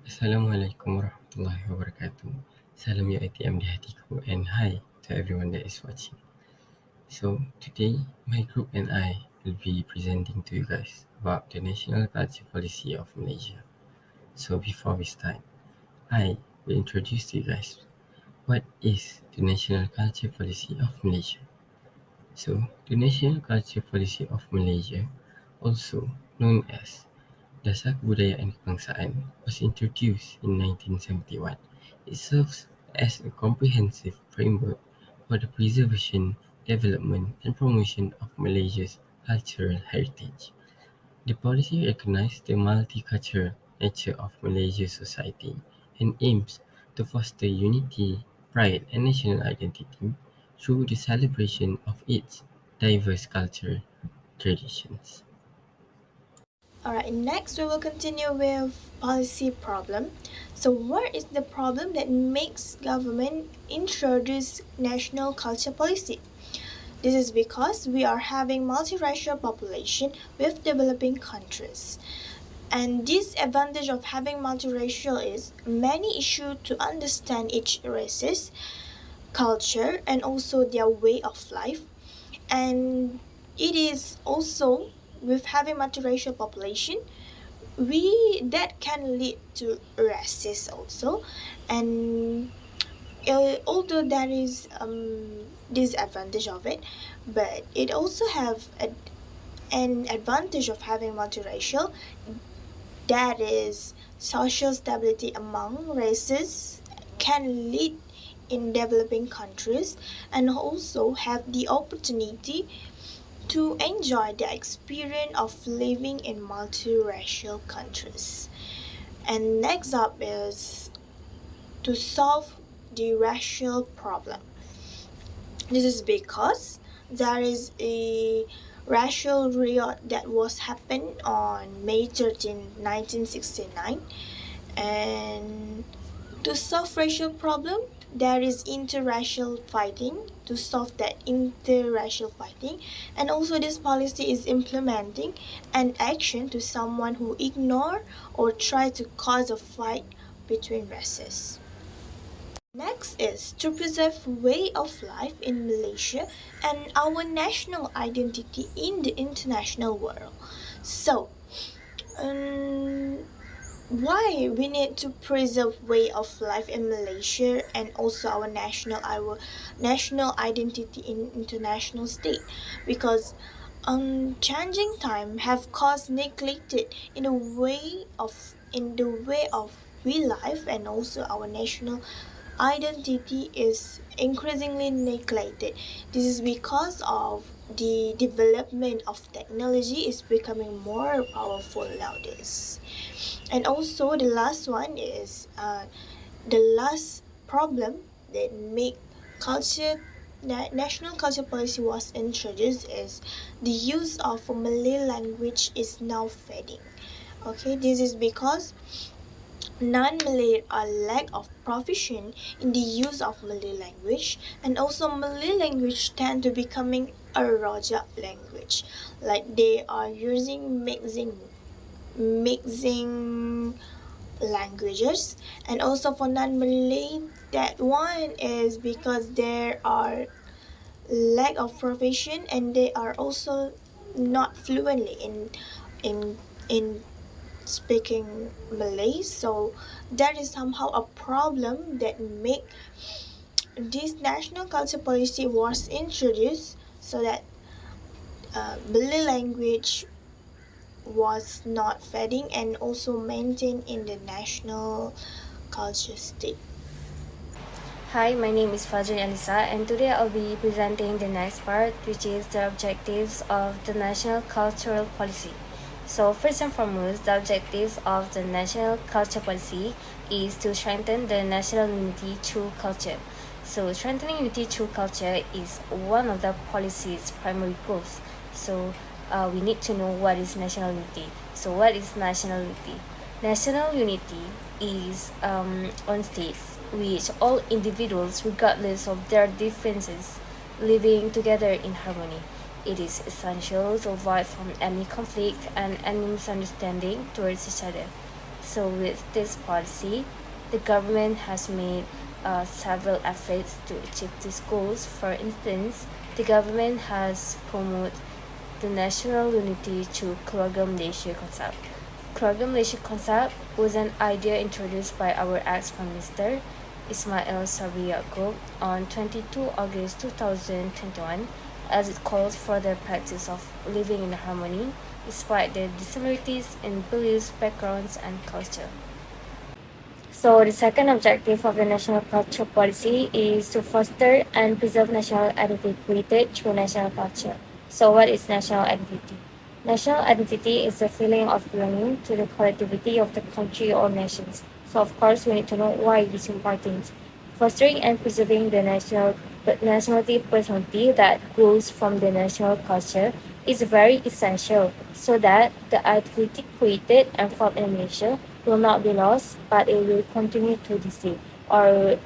Assalamualaikum warahmatullahi wabarakatuh. Salam UiTM di hatiku and hi to everyone that is watching. So today my group and I will be presenting to you guys about the national culture policy of Malaysia. So before we start, I will introduce to you guys what is the national culture policy of Malaysia. So the national culture policy of Malaysia, also known as Dasar Kebudayaan Kebangsaan, was introduced in 1971. It serves as a comprehensive framework for the preservation, development, and promotion of Malaysia's cultural heritage. The policy recognizes the multicultural nature of Malaysia's society and aims to foster unity, pride, and national identity through the celebration of its diverse cultural traditions. Alright, next we will continue with policy problem. So what is the problem that makes government introduce national culture policy? This is because we are having multiracial population with developing countries. And this advantage of having multiracial is many issue to understand each races, culture, and also their way of life. And it is also with having multiracial population, we that can lead to racist also, and although there is disadvantage of it, but it also have an advantage of having multiracial, that is social stability among races can lead in developing countries and also have the opportunity to enjoy the experience of living in multiracial countries. And next up is to solve the racial problem. This is because there is a racial riot that was happened on May 13, 1969, and to solve racial problem, there is interracial fighting to solve that interracial fighting, and also this policy is implementing an action to someone who ignore or try to cause a fight between races. Next is to preserve way of life in Malaysia and our national identity in the international world. So, um, why we need to preserve way of life in Malaysia and also our national identity in international state? Because changing time have caused neglected in the way of we life, and also our national identity is increasingly neglected. This is because of the development of technology is becoming more powerful nowadays. And also the last one is the last problem that make culture national culture policy was introduced is the use of Malay language is now fading. Okay, this is because non-Malay are lack of proficient in the use of Malay language, and also Malay language tend to becoming a rojak language, like they are using mixing languages. And also for non-Malay, that one is because there are lack of provision and they are also not fluently in in speaking Malay. So that is somehow a problem that make this national culture policy was introduced, so that Malay language was not fading and also maintained in the national culture state. Hi, my name is Fajr Alisa, and today I'll be presenting the next part, which is the objectives of the National Cultural Policy. So, first and foremost, the objectives of the National Culture Policy is to strengthen the national unity through culture. So, strengthening unity through culture is one of the policy's primary goals. So, we need to know what is national unity. So, what is national unity? National unity is one state which all individuals, regardless of their differences, living together in harmony. It is essential to avoid from any conflict and any misunderstanding towards each other. So with this policy, the government has made several efforts to achieve these goals. For instance, the government has promoted the national unity through Keluarga Malaysia concept. Keluarga Malaysia concept was an idea introduced by our ex-Prime Minister Ismail Sabri Yaakob on 22 August 2021, as it calls for the practice of living in harmony despite the dissimilarities in beliefs, backgrounds, and culture. So the second objective of the national culture policy is to foster and preserve national identity created through national culture. So what is national identity? National identity is the feeling of belonging to the collectivity of the country or nations. So of course we need to know why it is important. Fostering and preserving the nationality personality that grows from the national culture is very essential so that the identity created and formed in Malaysia will not be lost, but it will continue to distinct, or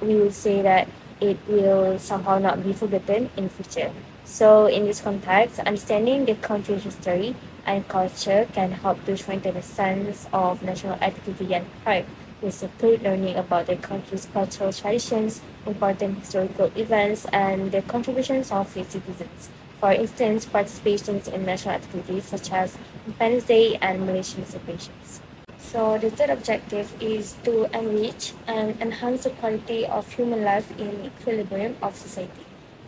we will say that it will somehow not be forgotten in future. So in this context, understanding the country's history and culture can help to strengthen the sense of national identity and pride. We support learning about the country's cultural traditions, important historical events, and the contributions of its citizens. For instance, participations in national activities such as Independence Day and Malaysian celebrations. So the third objective is to enrich and enhance the quality of human life in equilibrium of society.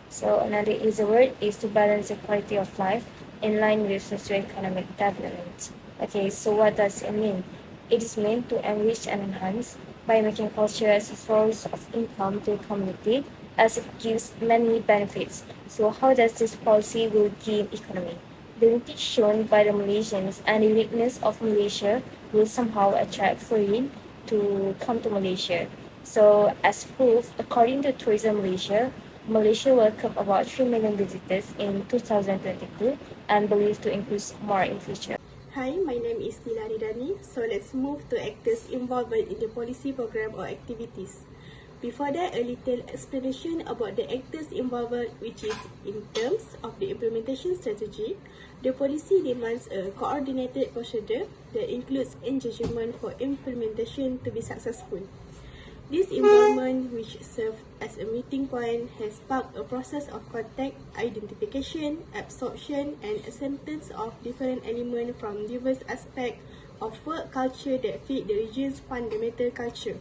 So another easy word is to balance the quality of life in line with socioeconomic development. Okay, so what does it mean? It is meant to enrich and enhance by making culture as a source of income to the community as it gives many benefits. So how does this policy will give economy? The unity shown by the Malaysians and the uniqueness of Malaysia will somehow attract foreign to come to Malaysia. So as proof, according to Tourism Malaysia, Malaysia welcomed about 3 million visitors in 2022 and believed to increase more in future. Hi, my name is Nila Ridani. So let's move to actors' involvement in the policy program or activities. Before that, a little explanation about the actors' involvement, which is in terms of the implementation strategy. The policy demands a coordinated procedure that includes engagement for implementation to be successful. This involvement, which served as a meeting point, has sparked a process of contact, identification, absorption, and acceptance of different elements from diverse aspects of work culture that fit the region's fundamental culture.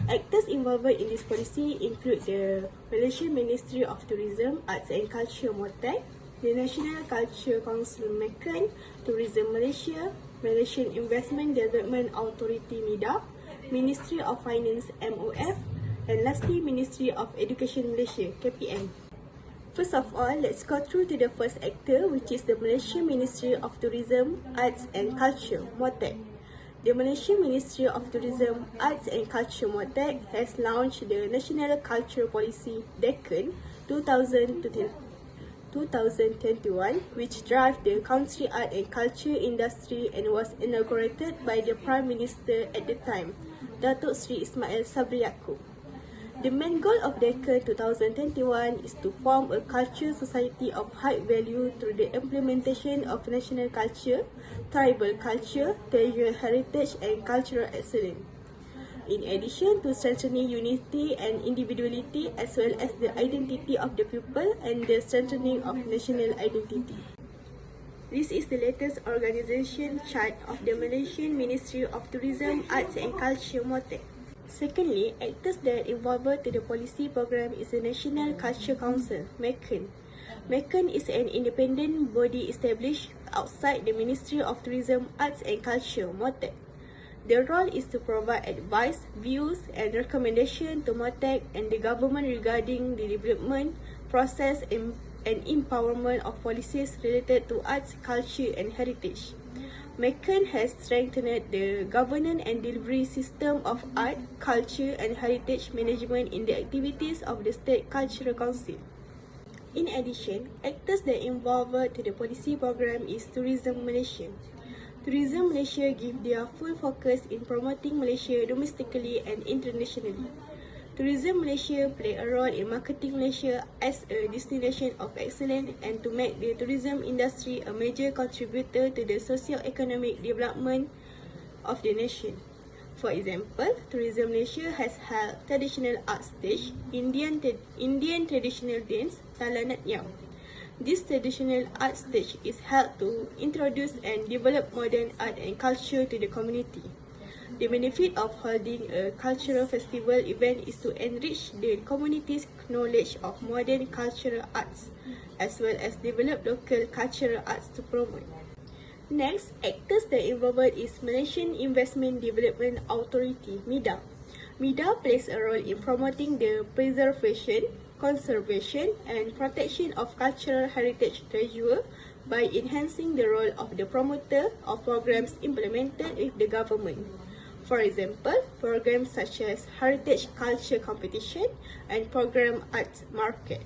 Actors involved in this policy include the Malaysian Ministry of Tourism, Arts and Culture (MOTAC), the National Culture Council (MACAN), Tourism Malaysia, Malaysian Investment Development Authority (MIDA), Ministry of Finance (MOF), and lastly Ministry of Education Malaysia (KPM). First of all, let's go through to the first actor, which is the Malaysian Ministry of Tourism, Arts and Culture (MOTAC). The Malaysian Ministry of Tourism, Arts and Culture (MOTAC) has launched the National Culture Policy (DECAN) 2021, which drives the country art and culture industry and was inaugurated by the Prime Minister at the time, Datuk Sri Ismail Sabri Yaakob. The main goal of DECAN 2021 is to form a culture society of high value through the implementation of national culture, tribal culture, treasure heritage and cultural excellence. In addition to strengthening unity and individuality as well as the identity of the people and the strengthening of national identity. This is the latest organization chart of the Malaysian Ministry of Tourism, Arts and Culture (MOTAC). Secondly, actors that involved to the policy program is the National Culture Council (MACAN). MACAN is an independent body established outside the Ministry of Tourism, Arts and Culture (MOTAC). Their role is to provide advice, views and recommendation to MOTAC and the government regarding the development, process and empowerment of policies related to arts, culture and heritage. MACAN has strengthened the governance and delivery system of art, culture and heritage management in the activities of the State Cultural Council. In addition, actors that involved to the policy program is Tourism Malaysia. Tourism Malaysia give their full focus in promoting Malaysia domestically and internationally. Tourism Malaysia play a role in marketing Malaysia as a destination of excellence and to make the tourism industry a major contributor to the socio-economic development of the nation. For example, Tourism Malaysia has held traditional art stage, Indian traditional dance, Talanat Yam. This traditional art stage is held to introduce and develop modern art and culture to the community. The benefit of holding a cultural festival event is to enrich the community's knowledge of modern cultural arts, as well as develop local cultural arts to promote. Next, actors that involved is Malaysian Investment Development Authority, MIDA. MIDA plays a role in promoting the preservation, conservation, and protection of cultural heritage treasure by enhancing the role of the promoter of programs implemented with the government. For example, programs such as Heritage Culture Competition and Program Arts Market.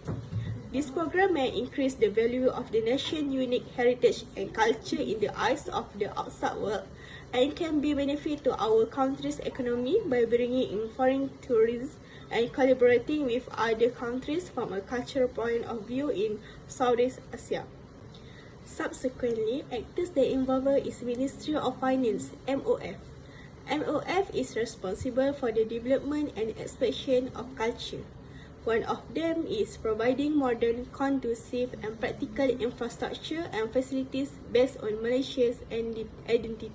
This program may increase the value of the nation's unique heritage and culture in the eyes of the outside world and can be benefit to our country's economy by bringing in foreign tourists and collaborating with other countries from a cultural point of view in Southeast Asia. Subsequently, actors that involved is Ministry of Finance, MOF. MOF is responsible for the development and expansion of culture. One of them is providing modern, conducive, and practical infrastructure and facilities based on Malaysia's identity.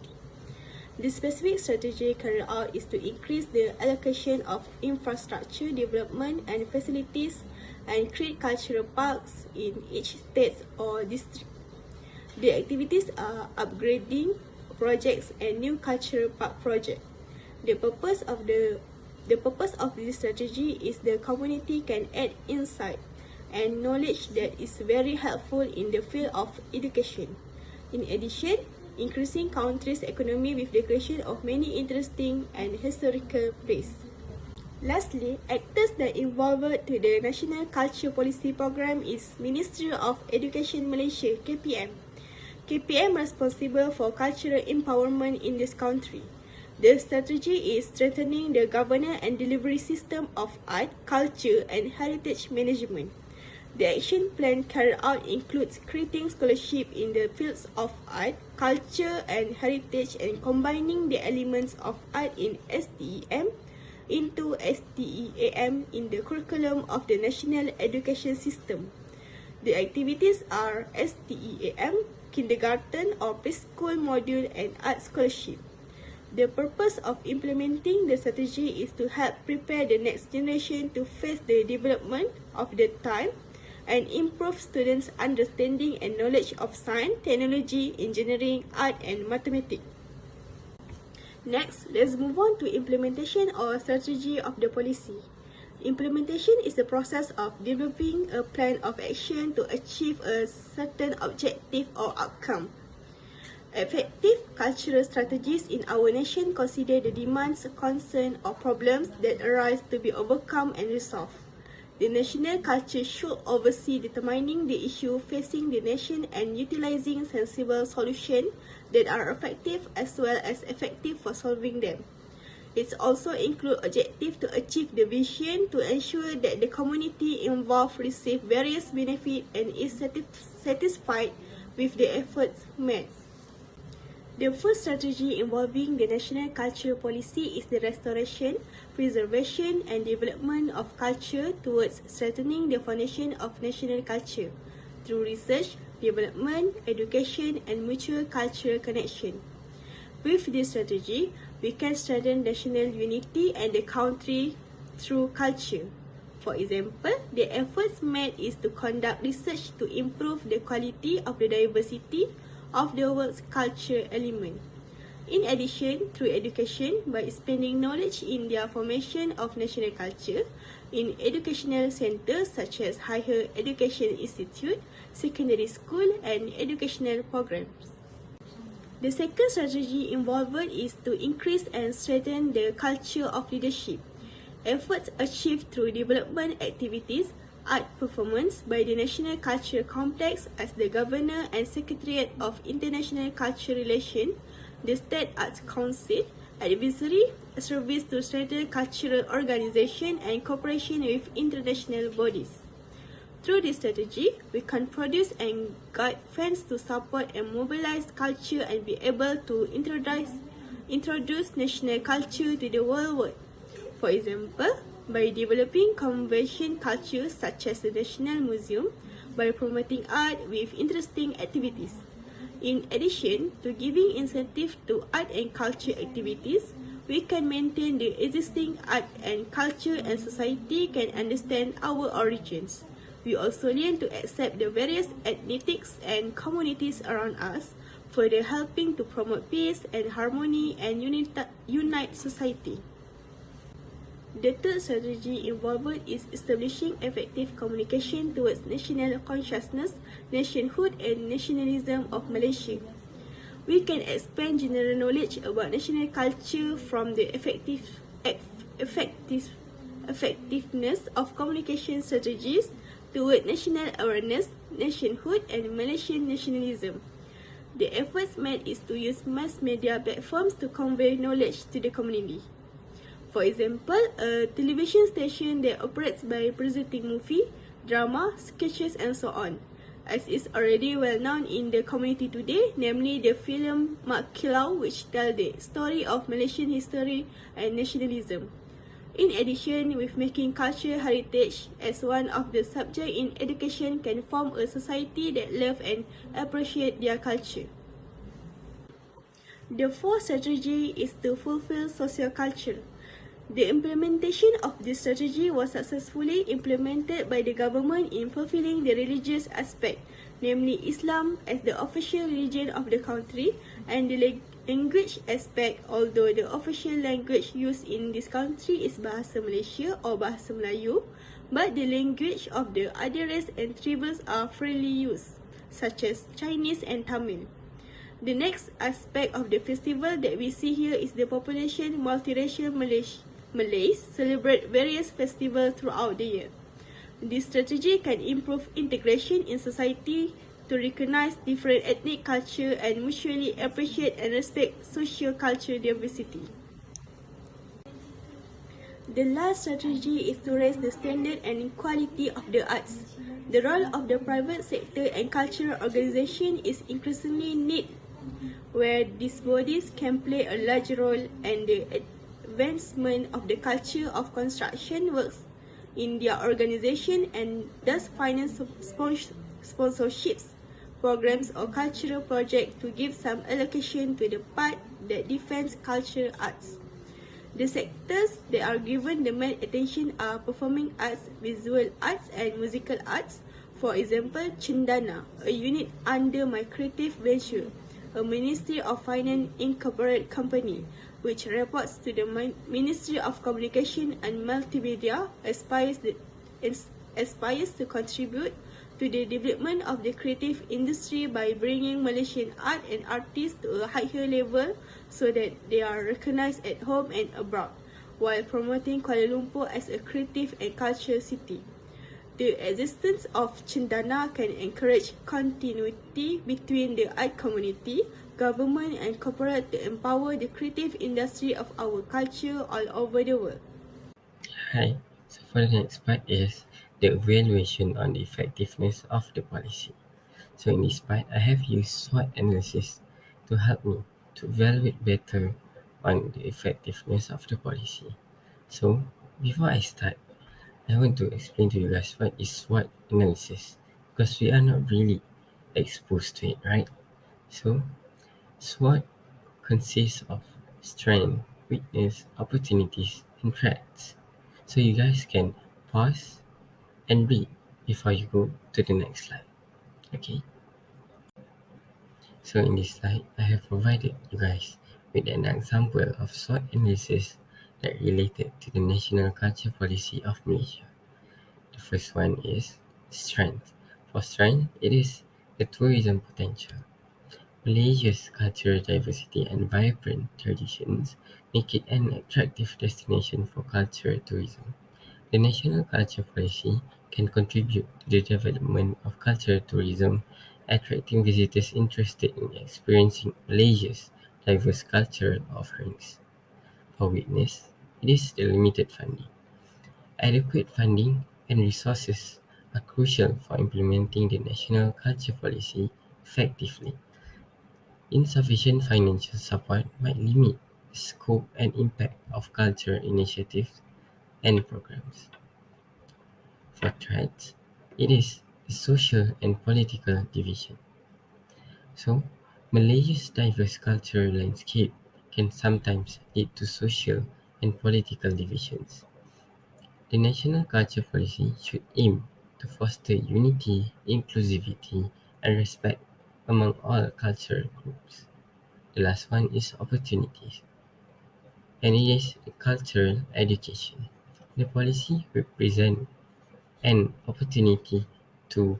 The specific strategy carried out is to increase the allocation of infrastructure development and facilities and create cultural parks in each state or district. The activities are upgrading projects and new cultural park projects. The purpose of this strategy is the community can add insight and knowledge that is very helpful in the field of education. In addition, increasing country's economy with the creation of many interesting and historical places. Lastly, actors that involved to the National Culture Policy Program is Ministry of Education Malaysia, KPM. KPM responsible for cultural empowerment in this country. The strategy is strengthening the governance and delivery system of art, culture, and heritage management. The action plan carried out includes creating scholarship in the fields of art, culture, and heritage and combining the elements of art in STEM into STEAM in the curriculum of the national education system. The activities are STEAM, kindergarten or preschool module, and art scholarship. The purpose of implementing the strategy is to help prepare the next generation to face the development of the time and improve students' understanding and knowledge of science, technology, engineering, art, and mathematics. Next, let's move on to implementation or strategy of the policy. Implementation is the process of developing a plan of action to achieve a certain objective or outcome. Effective cultural strategies in our nation consider the demands, concerns, or problems that arise to be overcome and resolved. The national culture should oversee determining the issue facing the nation and utilizing sensible solutions that are effective as well as effective for solving them. It also includes objectives to achieve the vision to ensure that the community involved receive various benefits and is satisfied with the efforts made. The first strategy involving the national culture policy is the restoration, preservation, and development of culture towards strengthening the foundation of national culture through research, development, education, and mutual cultural connection. With this strategy, we can strengthen national unity and the country through culture. For example, the efforts made is to conduct research to improve the quality of the diversity of the world's culture element. In addition, through education, by expanding knowledge in the formation of national culture, in educational centers such as higher education institute, secondary school, and educational programs. The second strategy involved is to increase and strengthen the culture of leadership. Efforts achieved through development activities, art performance by the National Culture Complex as the Governor and Secretariat of International Culture Relations, the State Arts Council, advisory, service to strengthen cultural organization and cooperation with international bodies. Through this strategy, we can produce and guide funds to support and mobilize culture and be able to introduce national culture to the whole world. For example, by developing convention culture such as the National Museum, by promoting art with interesting activities. In addition to giving incentive to art and culture activities, we can maintain the existing art and culture and society can understand our origins. We also learn to accept the various ethnicities and communities around us, further helping to promote peace and harmony and unite society. The third strategy involved is establishing effective communication towards national consciousness, nationhood, and nationalism of Malaysia. We can expand general knowledge about national culture from the effectiveness of communication strategies toward national awareness, nationhood, and Malaysian nationalism. The efforts made is to use mass media platforms to convey knowledge to the community. For example, a television station that operates by presenting movie, drama, sketches, and so on, as is already well known in the community today, namely the film Mak Kilau, which tells the story of Malaysian history and nationalism. In addition, with making culture heritage as one of the subjects in education can form a society that love and appreciate their culture. The fourth strategy is to fulfill social culture. The implementation of this strategy was successfully implemented by the government in fulfilling the religious aspect, namely Islam as the official religion of the country, and the language aspect, although the official language used in this country is Bahasa Malaysia or Bahasa Melayu, but the language of the other race and tribes are freely used, such as Chinese and Tamil. The next aspect of the festival that we see here is the population multiracial Malays celebrate various festivals throughout the year. This strategy can improve integration in society to recognize different ethnic culture and mutually appreciate and respect socio-cultural diversity. The last strategy is to raise the standard and quality of the arts. The role of the private sector and cultural organization is increasingly needed, where these bodies can play a large role in the advancement of the culture of construction works in their organization and thus finance sponsorships, programs or cultural projects to give some allocation to the part that defends cultural arts. The sectors that are given the main attention are performing arts, visual arts and musical arts. For example, Cendana, a unit under my creative venture, a Ministry of Finance incorporated company, which reports to the Ministry of Communication and Multimedia, aspires to contribute to the development of the creative industry by bringing Malaysian art and artists to a higher level so that they are recognized at home and abroad, while promoting Kuala Lumpur as a creative and cultural city. The existence of Cendana can encourage continuity between the art community, government and corporate to empower the creative industry of our culture all over the world. Hi, so for the next part is the evaluation on the effectiveness of the policy. So in this part, I have used SWOT analysis to help me to evaluate better on the effectiveness of the policy. So before I start, I want to explain to you guys what is SWOT analysis because we are not really exposed to it, right? So SWOT consists of strength, weakness, opportunities, and threats. So you guys can pause and read before you go to the next slide. Okay. So in this slide, I have provided you guys with an example of SWOT analysis that related to the National Culture Policy of Malaysia. The first one is strength. For strength, it is the tourism potential. Malaysia's cultural diversity and vibrant traditions make it an attractive destination for cultural tourism. The National Culture Policy can contribute to the development of cultural tourism, attracting visitors interested in experiencing Malaysia's diverse cultural offerings. For weakness, it is the limited funding. Adequate funding and resources are crucial for implementing the National Culture Policy effectively. Insufficient financial support might limit scope and impact of culture initiatives and programs. For threats, it is the social and political division. So, Malaysia's diverse cultural landscape can sometimes lead to social and political divisions. The national culture policy should aim to foster unity, inclusivity, and respect among all cultural groups. The last one is opportunities, and it is cultural education. The policy represents an opportunity to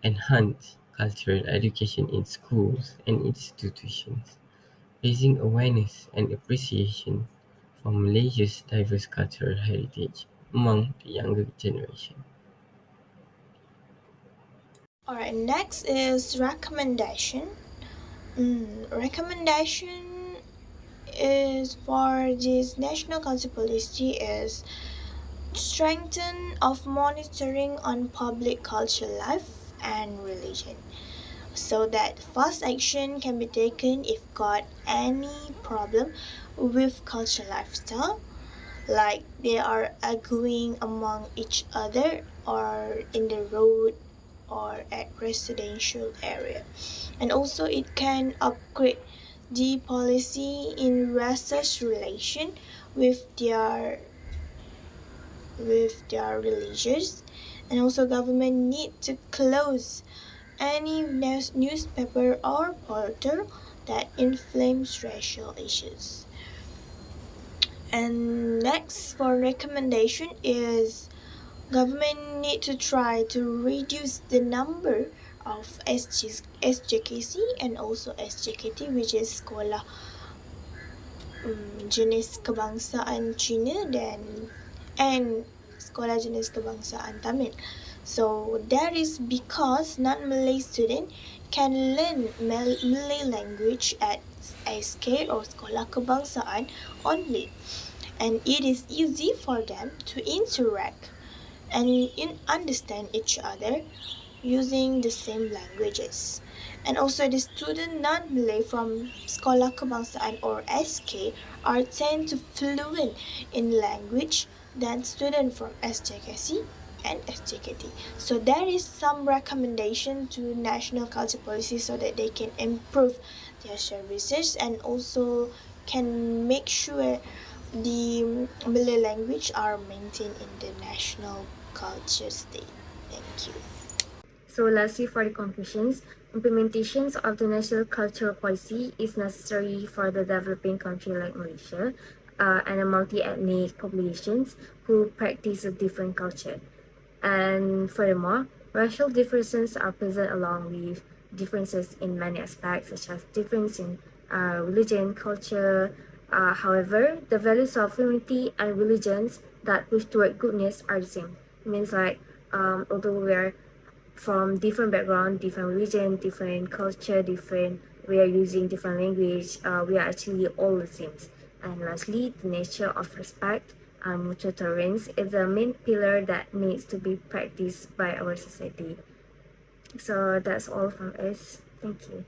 enhance cultural education in schools and institutions, raising awareness and appreciation for Malaysia's diverse cultural heritage among the younger generation. Alright, next is recommendation. Recommendation is for this national culture policy is strengthen of monitoring on public culture life and religion so that fast action can be taken if got any problem with culture lifestyle, like they are arguing among each other or in the road or at residential area. And also it can upgrade the policy in research relation with their religions. And also government need to close any newspaper or portal that inflames racial issues. And next for recommendation is government need to try to reduce the number of SJKC and also SJKT, which is sekolah jenis kebangsaan Cina dan and sekolah jenis kebangsaan Tamil. So that is because non-Malay student can learn Malay language at SK or sekolah kebangsaan only, and it is easy for them to interact and understand each other using the same languages. And also the student non-Malay from Sekolah Kebangsaan or SK are tend to fluent in language than student from SJKC and SJKT. So there is some recommendation to national culture policy so that they can improve their services and also can make sure the Malay language are maintained in the national culture state. Thank you. So lastly, for the conclusions, implementations of the national cultural policy is necessary for the developing country like Malaysia and a multi-ethnic populations who practice a different culture. And furthermore, racial differences are present along with differences in many aspects, such as difference in religion, culture. However, the values of humanity and religions that push toward goodness are the same. It means like although we are from different background, different religion, different culture, different we are using different language, we are actually all the same. And lastly, the nature of respect and mutual tolerance is the main pillar that needs to be practiced by our society. So that's all from us. Thank you.